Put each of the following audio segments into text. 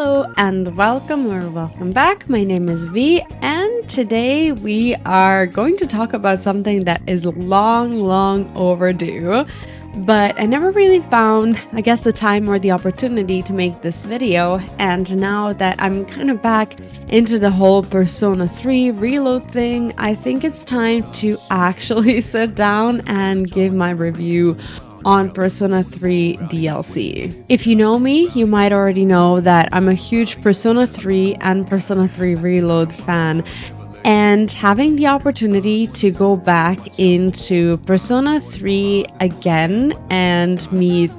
Hello and welcome back. My name is V, and today we are going to talk about something that is long overdue, but I never really found, the time or the opportunity to make this video. And now that I'm kind of back into the whole Persona 3 reload thing, I think it's time to actually sit down and give my review on Persona 3 DLC. If you know me, you might already know that I'm a huge Persona 3 and Persona 3 Reload fan, and having the opportunity to go back into Persona 3 again and meet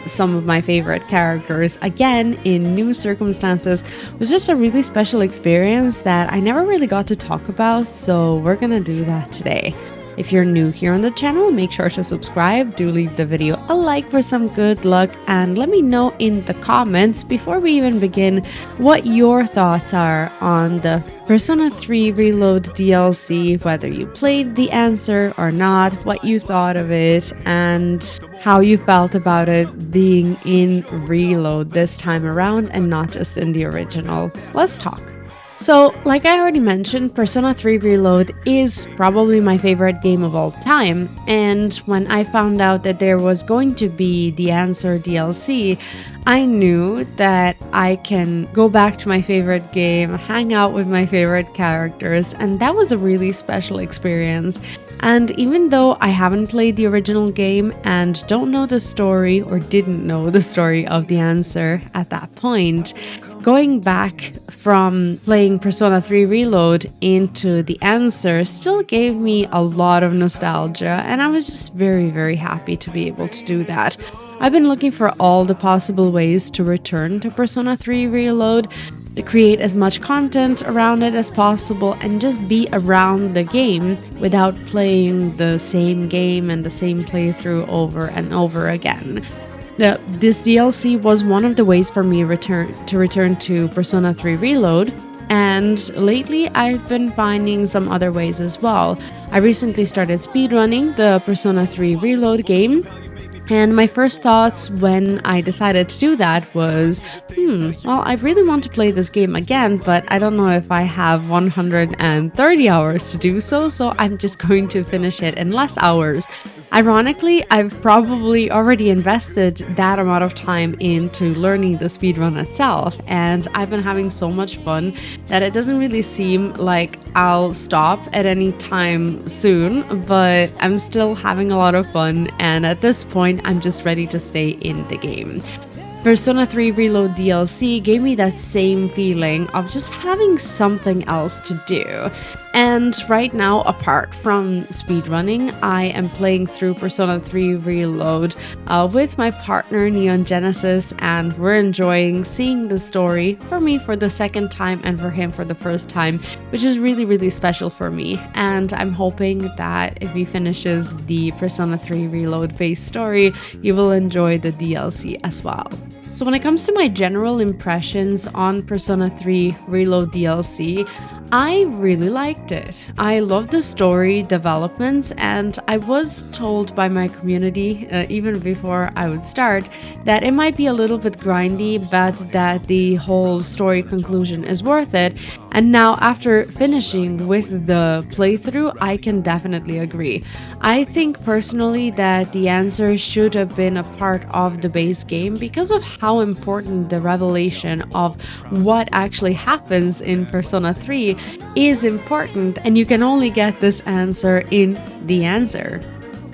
some of my favorite characters again in new circumstances was just a really special experience that I never really got to talk about, so we're gonna do that today. If you're new here on the channel, make sure to subscribe, do leave the video a like for some good luck, and let me know in the comments before we even begin what your thoughts are on the Persona 3 Reload DLC, whether you played the answer or not, what you thought of it, and how you felt about it being in Reload this time around and not just in the original. Let's talk. So, like I already mentioned, Persona 3 Reload is probably my favorite game of all time, and when I found out that there was going to be the Answer DLC, I knew that I can go back to my favorite game, hang out with my favorite characters, and that was a really special experience. And even though I haven't played the original game and don't know the story or didn't know the story of the Answer at that point, going back from playing Persona 3 Reload into the Answer still gave me a lot of nostalgia, and I was just very happy to be able to do that. I've been looking for all the possible ways to return to Persona 3 Reload, to create as much content around it as possible, and just be around the game without playing the same game and the same playthrough over and over again. This DLC was one of the ways for me to return to Persona 3 Reload, and lately I've been finding some other ways as well. I recently started speedrunning the Persona 3 Reload game, and my first thoughts when I decided to do that was, well, I really want to play this game again, but I don't know if I have 130 hours to do so, so I'm just going to finish it in less hours. Ironically, I've probably already invested that amount of time into learning the speedrun itself, and I've been having so much fun that it doesn't really seem like I'll stop at any time soon, but I'm still having a lot of fun, and at this point, I'm just ready to stay in the game. Persona 3 Reload DLC gave me that same feeling of just having something else to do. And right now, apart from speedrunning, I am playing through Persona 3 Reload with my partner Neon Genesis, and we're enjoying seeing the story, for me for the second time and for him for the first time, which is really special for me. And I'm hoping that if he finishes the Persona 3 Reload base story, he will enjoy the DLC as well. So when it comes to my general impressions on Persona 3 Reload DLC, I really liked it. I loved the story developments, and I was told by my community, even before I would start, that it might be a little bit grindy, but that the whole story conclusion is worth it. And now, after finishing with the playthrough, I can definitely agree. I think personally that the Answer should have been a part of the base game because of how important the revelation of what actually happens in Persona 3 is important, and you can only get this answer in the Answer.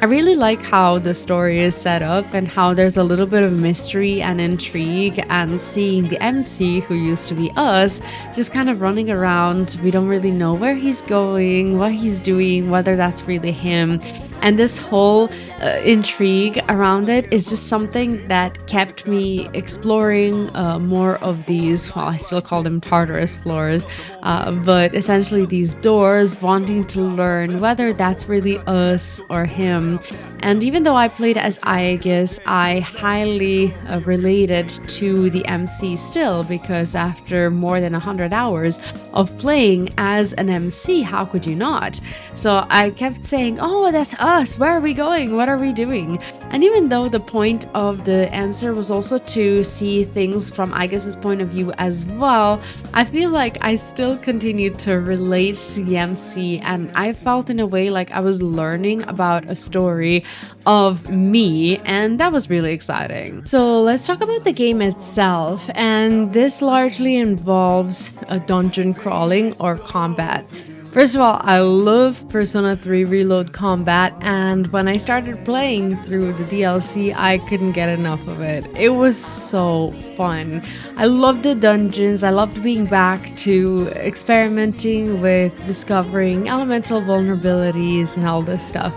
I really like how the story is set up and how there's a little bit of mystery and intrigue, and seeing the MC, who used to be us, just kind of running around. We don't really know where he's going, what he's doing, whether that's really him. And this whole intrigue around it is just something that kept me exploring more of these, well, I still call them Tartarus floors, but essentially these doors, wanting to learn whether that's really us or him. And even though I played as Aegis, I highly related to the MC still, because after more than 100 hours of playing as an MC, how could you not? So I kept saying, oh, that's us. us? Where are we going? What are we doing? And even though the point of the answer was also to see things from Aigis' point of view as well, I feel like I still continued to relate to the MC, and I felt in a way like I was learning about a story of me, and that was really exciting. So let's talk about the game itself, and this largely involves a dungeon crawling or combat. First of all, I love Persona 3 Reload combat, and when I started playing through the DLC, I couldn't get enough of it. It was so fun. I loved the dungeons, I loved being back to experimenting with discovering elemental vulnerabilities and all this stuff.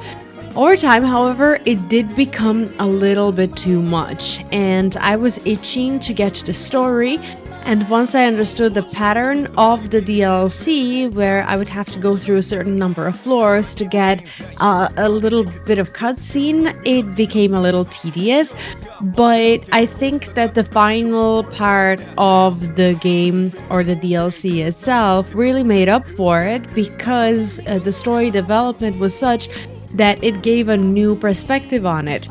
Over time, however, it did become a little bit too much, and I was itching to get to the story. And once I understood the pattern of the DLC, where I would have to go through a certain number of floors to get a little bit of cutscene, it became a little tedious. But I think that the final part of the game, or the DLC itself, really made up for it, because the story development was such that it gave a new perspective on it.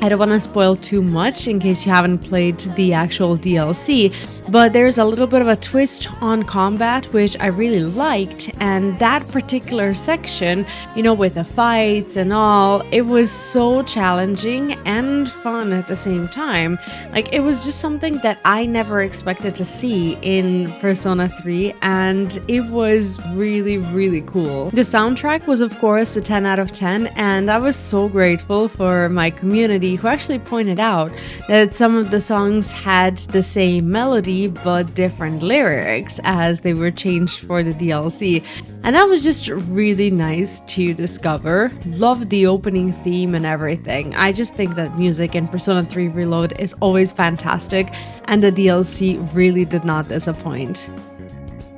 I don't want to spoil too much in case you haven't played the actual DLC, but there's a little bit of a twist on combat which I really liked, and that particular section, with the fights and all, it was so challenging and fun at the same time. Like, it was just something that I never expected to see in Persona 3, and it was really, really cool. The soundtrack was, of course, a 10 out of 10, and I was so grateful for my community who actually pointed out that some of the songs had the same melody but different lyrics as they were changed for the DLC, and that was just really nice to discover. Loved the opening theme and everything. I just think that music in Persona 3 Reload is always fantastic, and the DLC really did not disappoint.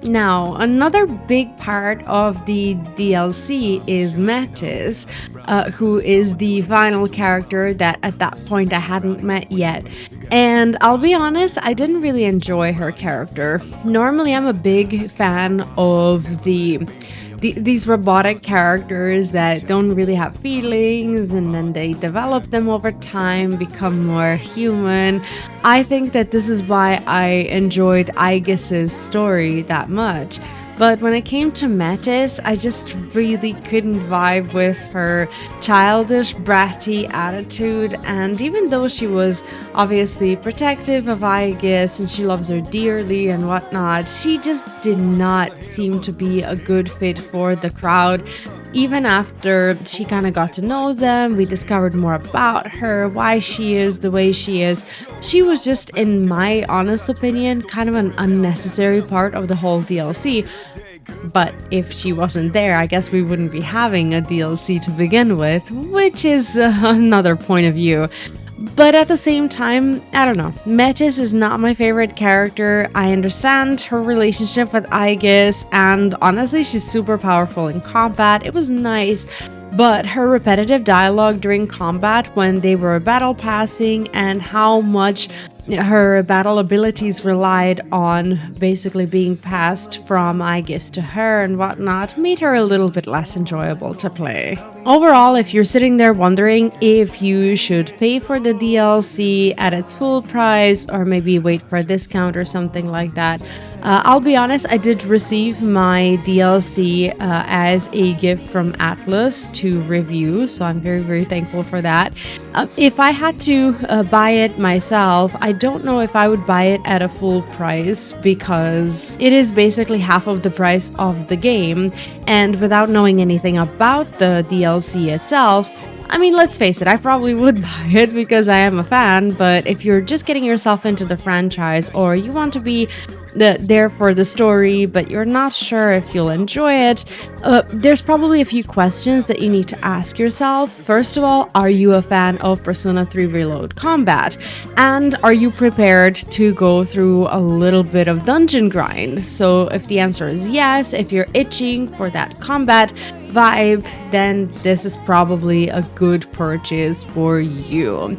Now, another big part of the DLC is Metis, who is the final character that at that point I hadn't met yet. And I'll be honest, I didn't really enjoy her character. Normally, I'm a big fan of these robotic characters that don't really have feelings, and then they develop them over time, become more human. I think that this is why I enjoyed Aigis' story that much. But when it came to Metis, I just really couldn't vibe with her childish, bratty attitude. And even though she was obviously protective of Aigis and she loves her dearly and whatnot, she just did not seem to be a good fit for the crowd. Even after she kind of got to know them, we discovered more about her, why she is the way she is. She was just, in my honest opinion, kind of an unnecessary part of the whole DLC. But if she wasn't there, I guess we wouldn't be having a DLC to begin with, which is another point of view. But at the same time, I don't know. Metis is not my favorite character. I understand her relationship with Aigis, and honestly, she's super powerful in combat. It was nice. But her repetitive dialogue during combat when they were battle passing, and how much her battle abilities relied on basically being passed from Aigis to her and whatnot, made her a little bit less enjoyable to play. Overall, if you're sitting there wondering if you should pay for the DLC at its full price or maybe wait for a discount or something like that, I'll be honest, I did receive my DLC as a gift from Atlus to review, so I'm very, very thankful for that. If I had to buy it myself, I don't know if I would buy it at a full price, because it is basically half of the price of the game, and without knowing anything about the DLC itself, I mean, let's face it, I probably would buy it because I am a fan, but if you're just getting yourself into the franchise, or you want to be there for the story, but you're not sure if you'll enjoy it, there's probably a few questions that you need to ask yourself. First of all, are you a fan of Persona 3 Reload combat? And are you prepared to go through a little bit of dungeon grind? So if the answer is yes, if you're itching for that combat vibe, then this is probably a good purchase for you.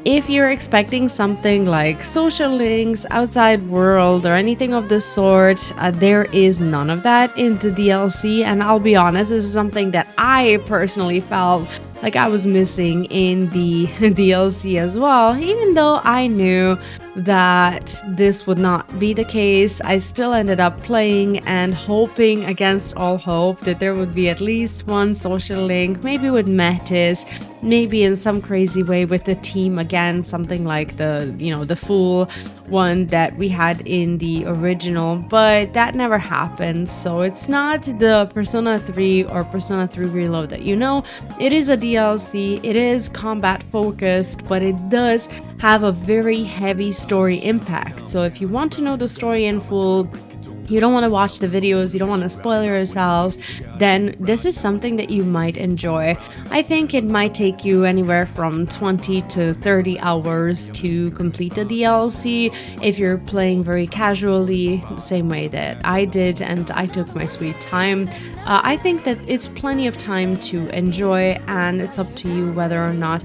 If you're expecting something like social links, outside world, or anything of the sort, there is none of that in the DLC. And I'll be honest, this is something that I personally felt like I was missing in the DLC as well. Even though I knew that this would not be the case, I still ended up playing and hoping against all hope that there would be at least one social link, maybe with Metis, maybe in some crazy way with the team again, something like the full one that we had in the original, but that never happened. So it's not the Persona 3 or Persona 3 Reload that you know. It is a DLC, it is combat focused, but it does have a very heavy story impact. So if you want to know the story in full, you don't want to watch the videos, you don't want to spoil yourself, then this is something that you might enjoy. I think it might take you anywhere from 20 to 30 hours to complete the DLC if you're playing very casually, the same way that I did, and I took my sweet time. I think that it's plenty of time to enjoy, and it's up to you whether or not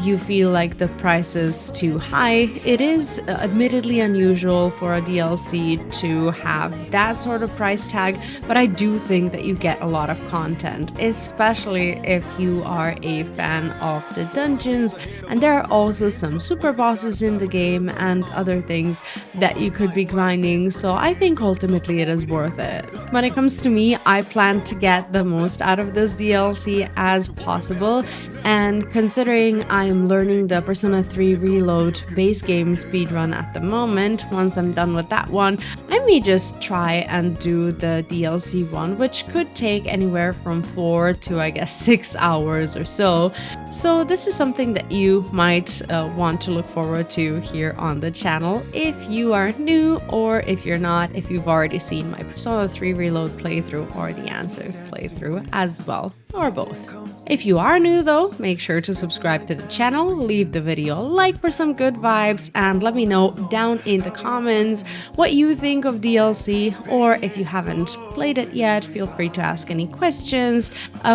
you feel like the price is too high. It is admittedly unusual for a DLC to have that sort of price tag, but I do think that you get a lot of content, especially if you are a fan of the dungeons, and there are also some super bosses in the game and other things that you could be grinding, so I think ultimately it is worth it. When it comes to me, I plan to get the most out of this DLC as possible, and considering I'm learning the Persona 3 Reload base game speedrun at the moment, once I'm done with that one, I may just try and do the DLC one, which could take anywhere from 4 to I guess 6 hours or so. So this is something that you might want to look forward to here on the channel if you are new, or if you're not, if you've already seen my Persona 3 Reload playthrough or the Answers playthrough as well, or both. If you are new though, make sure to subscribe to the channel, leave the video a like for some good vibes, and let me know down in the comments what you think of DLC, or if you haven't played it yet, feel free to ask any questions.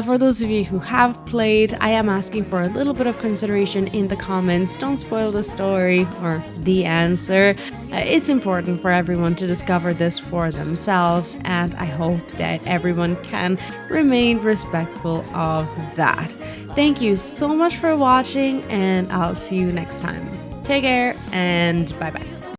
For those of you who have played, I am asking for a little bit of consideration in the comments. Don't spoil the story or the answer. It's important for everyone to discover this for themselves, and I hope that everyone can remain respectful of that. Thank you so much for watching, and I'll see you next time. Take care and bye bye.